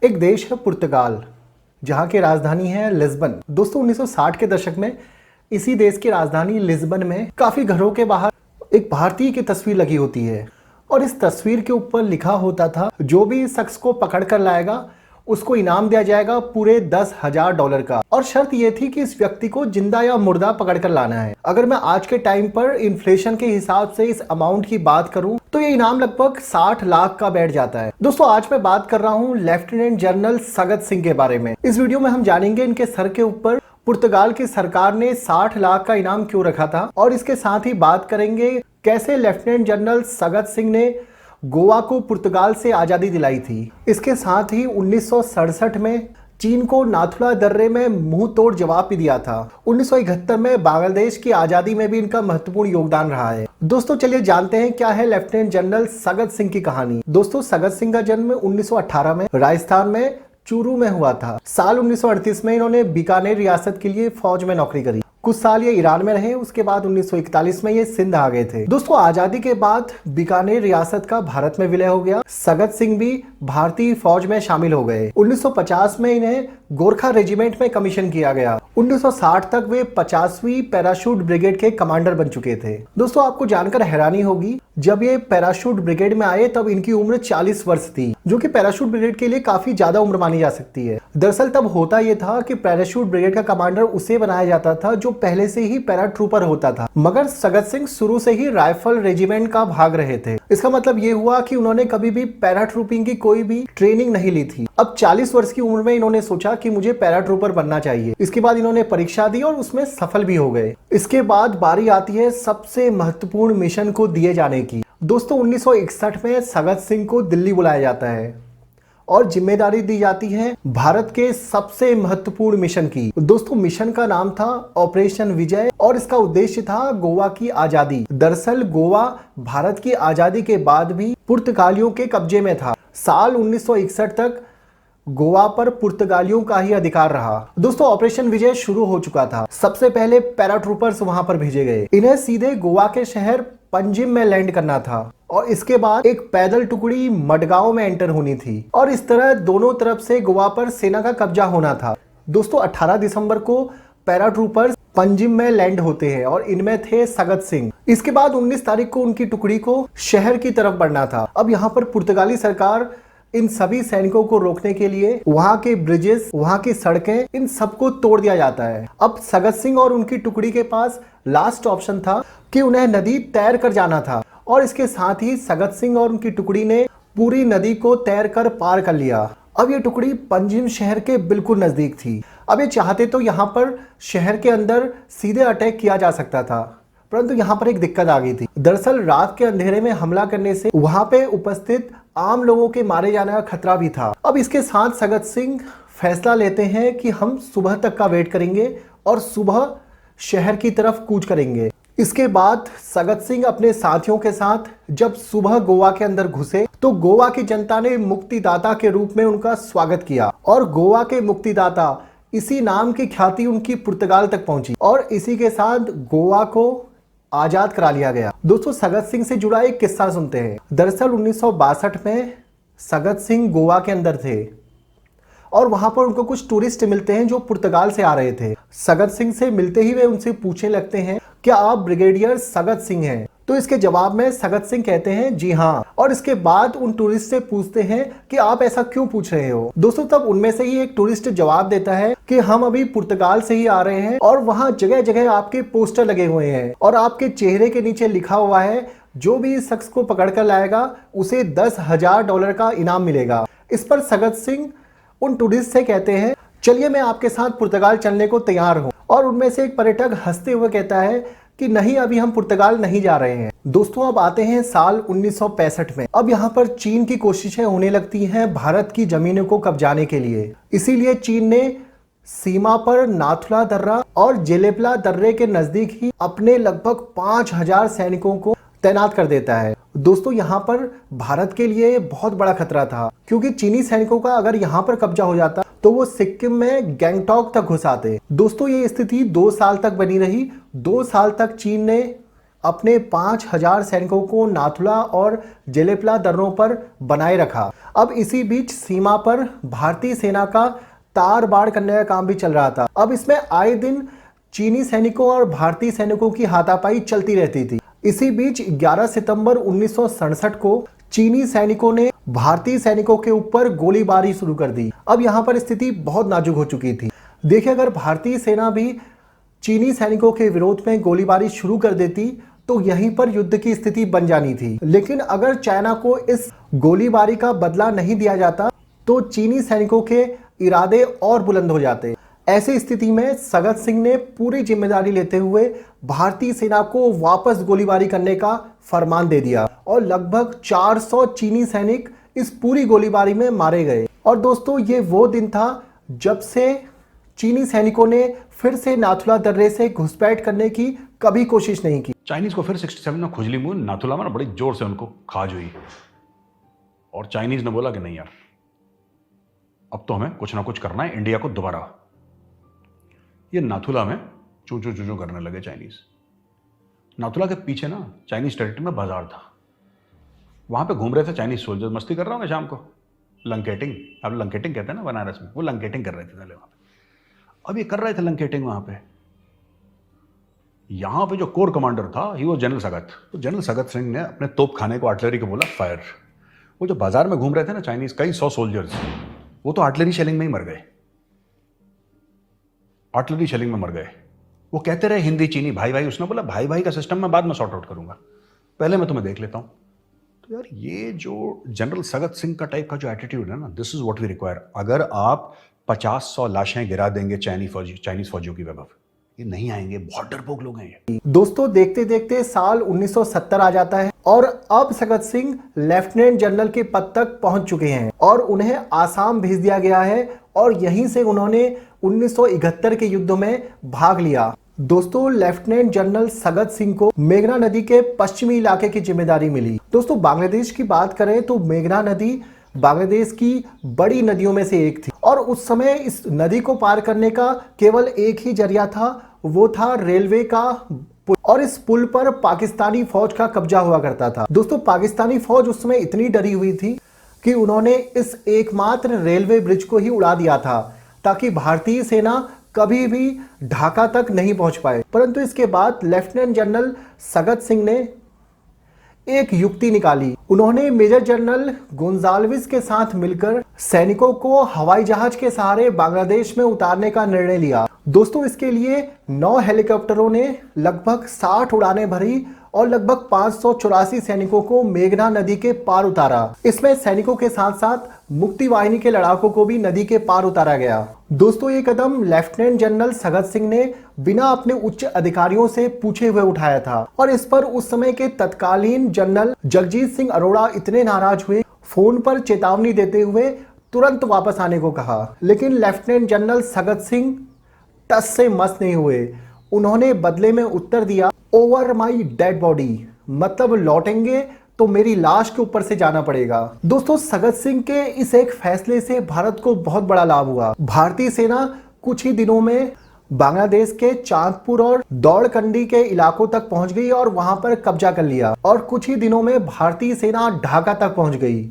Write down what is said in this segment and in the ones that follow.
एक देश है पुर्तगाल, जहाँ की राजधानी है लिस्बन। दोस्तों 1960 के दशक में इसी देश की राजधानी लिस्बन में काफी घरों के बाहर एक भारतीय की तस्वीर लगी होती है और इस तस्वीर के ऊपर लिखा होता था, जो भी इस शख्स को पकड़ कर लाएगा उसको इनाम दिया जाएगा पूरे $10,000 का। और शर्त यह थी कि इस व्यक्ति को जिंदा या मुर्दा पकड़ कर लाना है। अगर मैं आज के टाइम पर इन्फ्लेशन के हिसाब से इस अमाउंट की बात करूं तो ये इनाम लगभग 60 लाख का बैठ जाता है। दोस्तों आज मैं बात कर रहा हूं लेफ्टिनेंट जनरल सगत सिंह के बारे में। इस वीडियो में हम जानेंगे इनके सर के ऊपर पुर्तगाल की सरकार ने 60 लाख का इनाम क्यों रखा था, और इसके साथ ही बात करेंगे कैसे लेफ्टिनेंट जनरल सगत सिंह ने गोवा को पुर्तगाल से आजादी दिलाई थी। इसके साथ ही 1967 में चीन को नाथुला दर्रे में मुंह तोड़ जवाब भी दिया था। 1971 में बांग्लादेश की आजादी में भी इनका महत्वपूर्ण योगदान रहा है। दोस्तों चलिए जानते हैं क्या है लेफ्टिनेंट जनरल सगत सिंह की कहानी। दोस्तों सगत सिंह का जन्म 1918 में राजस्थान में चूरू में हुआ था। साल 1938 में इन्होंने बीकानेर रियासत के लिए फौज में नौकरी करी। कुछ साल ये ईरान में रहे, उसके बाद 1941 में ये सिंध आ गए थे। दोस्तों आजादी के बाद बीकानेर रियासत का भारत में विलय हो गया। सगत सिंह भी भारतीय फौज में शामिल हो गए। 1950 में इन्हें गोरखा रेजिमेंट में कमीशन किया गया। 1960 तक वे 50वीं पैराशूट ब्रिगेड के कमांडर बन चुके थे। दोस्तों आपको जानकर हैरानी होगी, जब ये पैराशूट ब्रिगेड में आए तब इनकी उम्र 40 वर्ष थी, जो कि पैराशूट ब्रिगेड के लिए काफी ज्यादा उम्र मानी जा सकती है। दरअसल तब होता यह था कि पैराशूट ब्रिगेड का कमांडर उसे बनाया जाता था जो पहले से ही पैराट्रूपर होता था, मगर सगत सिंह शुरू से ही राइफल रेजिमेंट का भाग रहे थे। इसका मतलब ये हुआ कि उन्होंने कभी भी पैराट्रूपिंग की कोई भी ट्रेनिंग नहीं ली थी। अब 40 वर्ष की उम्र में इन्होंने सोचा कि मुझे पैराट्रूपर बनना चाहिए। इसके बाद इन्होंने परीक्षा दी और उसमें सफल भी हो गए। इसके बाद बारी आती है सबसे महत्वपूर्ण मिशन को दिए जाने की। दोस्तों 1961 में सगत सिंह को दिल्ली बुलाया जाता है और जिम्मेदारी दी जाती है भारत के सबसे महत्वपूर्ण मिशन की। दोस्तों मिशन का नाम था ऑपरेशन विजय और इसका उद्देश्य था गोवा की आजादी। दरअसल गोवा भारत की आजादी के बाद भी पुर्तगालियों के कब्जे में था। साल 1961 तक गोवा पर पुर्तगालियों का ही अधिकार रहा। दोस्तों ऑपरेशन विजय शुरू हो चुका था। सबसे पहले पैराट्रूपर्स वहां पर भेजे गए। इन्हें सीधे गोवा के शहर पंजिम में लैंड करना था और इसके बाद एक पैदल टुकड़ी मडगांव में एंटर होनी थी और इस तरह दोनों तरफ से गोवा पर सेना का कब्जा होना था। दोस्तों 18 दिसंबर को पैराट्रूपर्स पंजिम में लैंड होते हैं और इनमें थे सगत सिंह। इसके बाद 19 तारीख को उनकी टुकड़ी को शहर की तरफ बढ़ना था। अब यहाँ पर पुर्तगाली सरकार इन सभी सैनिकों को रोकने के लिए वहां के ब्रिजेस, वहां की सड़कें, इन सबको तोड़ दिया जाता है। अब सगत सिंह और उनकी टुकड़ी के पास लास्ट ऑप्शन था कि उन्हें नदी तैर कर जाना था और इसके साथ ही सगत सिंह और उनकी टुकड़ी ने पूरी नदी को तैर कर पार कर लिया। अब ये टुकड़ी पंजिम शहर के बिल्कुल नजदीक थी। अब ये चाहते तो यहाँ पर शहर के अंदर सीधे अटैक किया जा सकता था, परंतु यहाँ पर एक दिक्कत आ गई थी। दरअसल रात के अंधेरे में हमला करने से वहां पे उपस्थित आम लोगों के मारे जाने का खतरा भी था। अब इसके साथ सगत सिंह फैसला लेते हैं कि हम सुबह तक का वेट करेंगे और सुबह शहर की तरफ कूच करेंगे। इसके बाद सगत सिंह अपने साथियों के साथ जब सुबह गोवा के अंदर घुसे तो गोवा की जनता ने मुक्तिदाता के रूप में उनका स्वागत किया और गोवा के मुक्तिदाता इसी नाम की ख्याति उनकी पुर्तगाल तक पहुंची और इसी के साथ गोवा को आजाद करा लिया गया। दोस्तों सगत सिंह से जुड़ा एक किस्सा सुनते हैं। दरअसल 1962 में सगत सिंह गोवा के अंदर थे और वहां पर उनको कुछ टूरिस्ट मिलते हैं जो पुर्तगाल से आ रहे थे। सगत सिंह से मिलते ही वे उनसे पूछने लगते हैं, क्या आप ब्रिगेडियर सगत सिंह हैं? तो इसके जवाब में सगत सिंह कहते हैं जी हाँ, और इसके बाद उन टूरिस्ट से पूछते हैं कि आप ऐसा क्यों पूछ रहे हो। दोस्तों तब उनमें से ही एक टूरिस्ट जवाब देता है कि हम अभी पुर्तगाल से ही आ रहे हैं और वहां जगह जगह आपके पोस्टर लगे हुए हैं और आपके चेहरे के नीचे लिखा हुआ है जो भी इस शख्स को पकड़ कर लाएगा उसे $10,000 का इनाम मिलेगा। इस पर सगत सिंह उन टूरिस्ट से कहते हैं चलिए मैं आपके साथ पुर्तगाल चलने को तैयार हूं, और उनमें से एक पर्यटक हंसते हुए कहता है कि नहीं अभी हम पुर्तगाल नहीं जा रहे हैं। दोस्तों अब आते हैं साल 1965 में। अब यहाँ पर चीन की कोशिशें होने लगती हैं भारत की जमीनों को कब्जाने के लिए। इसीलिए चीन ने सीमा पर नाथुला दर्रा और जेलेपला दर्रे के नजदीक ही अपने लगभग 5,000 सैनिकों को तैनात कर देता है। दोस्तों यहाँ पर भारत के लिए बहुत बड़ा खतरा था, क्योंकि चीनी सैनिकों का अगर यहाँ पर कब्जा हो जाता तो वो सिक्किम में गैंगटॉक तक घुस आते। दोस्तों ये स्थिति 2 साल तक बनी रही। 2 साल तक चीन ने अपने 5000 सैनिकों को नाथुला और जेलेपला दर्रों पर बनाए रखा। अब इसी बीच सीमा पर भारतीय सेना का तार बाड़ करने का काम भी चल रहा था। अब इसमें आए दिन चीनी सैनिकों और भारतीय सैनिकों की हाथापाई चलती रहती थी। इसी बीच 11 सितंबर 1967 को चीनी सैनिकों ने भारतीय सैनिकों के ऊपर गोलीबारी शुरू कर दी। अब यहाँ पर स्थिति बहुत नाजुक हो चुकी थी। देखिए, अगर भारतीय सेना भी चीनी सैनिकों के विरोध में गोलीबारी शुरू कर देती तो यहीं पर युद्ध की स्थिति बन जानी थी। लेकिन अगर चाइना को इस गोलीबारी का बदला नहीं दिया जाता तो चीनी सैनिकों के इरादे और बुलंद हो जाते। ऐसी स्थिति में सगत सिंह ने पूरी जिम्मेदारी लेते हुए भारतीय सेना को वापस गोलीबारी करने का फरमान दे दिया और लगभग 400 चीनी सैनिक इस पूरी गोलीबारी में मारे गए। और दोस्तों, ये वो दिन था जब से चीनी सैनिकों ने फिर से नाथुला दर्रे से घुसपैठ करने की कभी कोशिश नहीं की। चाइनीज को फिर 67 में खुजली मुंह नाथुला में बड़ी जोर से उनको खाज हुई और चाइनीज ने बोला कि नहीं यार, अब तो हमें कुछ ना कुछ करना है, इंडिया को दोबारा। ये नाथुला में चू चू चू चू करने लगे चाइनीज। नाथुला के पीछे ना चाइनीज टेरिटरी में बाजार था, वहां पे घूम रहे थे चाइनीज सोल्जर्स, मस्ती कर रहा हूँ शाम को, लंकेटिंग, अब लंकेटिंग कहते हैं ना बनारस में, वो लंकेटिंग कर रहे थे पहले वहां पे। अब ये कर रहे थे लंकेटिंग वहां पे। यहां पे जो कोर कमांडर था ही वो जनरल सगत। तो जनरल सगत सिंह ने अपने तोप खाने को आर्टिलरी को बोला फायर। वो जो बाजार में घूम रहे थे ना चाइनीज, कई 100 सोल्जर्स, वो तो आर्टिलरी शेलिंग में ही मर गए, आर्टिलरी शेलिंग में मर गए। वो कहते रहे हिंदी चीनी भाई भाई, उसने बोला भाई भाई का सिस्टम मैं बाद में सॉर्ट आउट करूंगा, पहले मैं तुम्हें देख लेता हूं। तो यार, ये जो जनरल सगत सिंह का टाइप का जो एटीट्यूड है ना, this is what we require. अगर आप 50-100 लाशें गिरा देंगे चाइनीज फौजियों की वैभव, ये नहीं आएंगे, बहुत डरपोक लोग हैं ये। दोस्तों, देखते देखते साल 1970 आ जाता है और अब सगत सिंह लेफ्टिनेंट जनरल के पद तक पहुंच चुके हैं और उन्हें आसाम भेज दिया गया है और यहीं से उन्होंने 1971 के युद्ध में भाग लिया। दोस्तों, लेफ्टिनेंट जनरल सगत सिंह को मेघना नदी के पश्चिमी इलाके की जिम्मेदारी मिली। दोस्तों, बांग्लादेश की बात करें तो मेघना नदी बांग्लादेश की बड़ी नदियों में से एक थी और उस समय इस नदी को पार करने का केवल एक ही जरिया था, वो था रेलवे का पुल। और इस पुल पर पाकिस्तानी फौज का कब्जा हुआ करता था। दोस्तों, पाकिस्तानी फौज उस समय इतनी डरी हुई थी कि उन्होंने इस एकमात्र रेलवे ब्रिज को ही उड़ा दिया था ताकि भारतीय सेना कभी भी ढाका तक नहीं पहुंच पाए। परंतु इसके बाद लेफ्टिनेंट जनरल सगत सिंह ने एक युक्ति निकाली। उन्होंने मेजर जनरल गोंजाल्विस के साथ मिलकर सैनिकों को हवाई जहाज के सहारे बांग्लादेश में उतारने का निर्णय लिया। दोस्तों, इसके लिए 9 हेलीकॉप्टरों ने लगभग 60 उड़ानें भरी और लगभग 584 सैनिकों को मेघना नदी के पार उतारा। इसमें सैनिकों के साथ साथ मुक्ति वाहिनी के लड़ाकों को भी नदी के पार उतारा गया। दोस्तों, ये कदम लेफ्टिनेंट जनरल सगत सिंह ने बिना अपने उच्च अधिकारियों से पूछे हुए उठाया था और इस पर उस समय के तत्कालीन जनरल जगजीत सिंह अरोड़ा इतने नाराज हुए, फोन पर चेतावनी देते हुए तुरंत वापस आने को कहा। लेकिन लेफ्टिनेंट जनरल सगत सिंह टस से मस नहीं हुए। उन्होंने बदले में उत्तर दिया, ओवर माई डेड बॉडी, मतलब लौटेंगे तो मेरी लाश के ऊपर से जाना पड़ेगा। दोस्तों, सगत सिंह के इस एक फैसले से भारत को बहुत बड़ा लाभ हुआ। भारतीय सेना कुछ ही दिनों में बांग्लादेश के चांदपुर और दौड़कंडी के इलाकों तक पहुंच गई और वहां पर कब्जा कर लिया और कुछ ही दिनों में भारतीय सेना ढाका तक पहुंच गई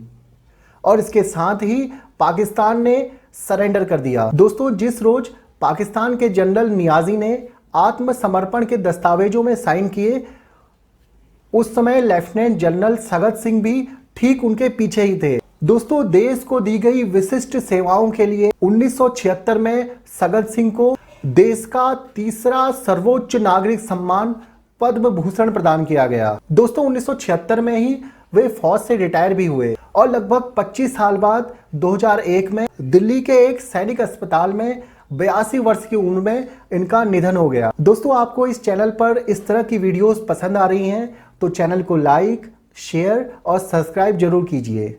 और इसके साथ ही पाकिस्तान ने सरेंडर कर दिया। दोस्तों, जिस रोज पाकिस्तान के जनरल नियाजी ने आत्मसमर्पण के दस्तावेजों में साइन किए, उस समय लेफ्टिनेंट जनरल सगत सिंह भी ठीक उनके पीछे ही थे। दोस्तों, देश को दी गई विशिष्ट सेवाओं के लिए 1976 में सगत सिंह को देश का तीसरा सर्वोच्च नागरिक सम्मान पद्म भूषण प्रदान किया गया। दोस्तों, 1976 में ही वे फौज से रिटायर भी हुए और लगभग 25 साल बाद 2001 में दिल्ली के एक सैनिक अस्पताल में 82 वर्ष की उम्र में इनका निधन हो गया। दोस्तों, आपको इस चैनल पर इस तरह की वीडियोस पसंद आ रही हैं तो चैनल को लाइक, शेयर और सब्सक्राइब जरूर कीजिए।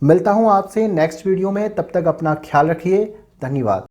मिलता हूं आपसे नेक्स्ट वीडियो में, तब तक अपना ख्याल रखिए। धन्यवाद।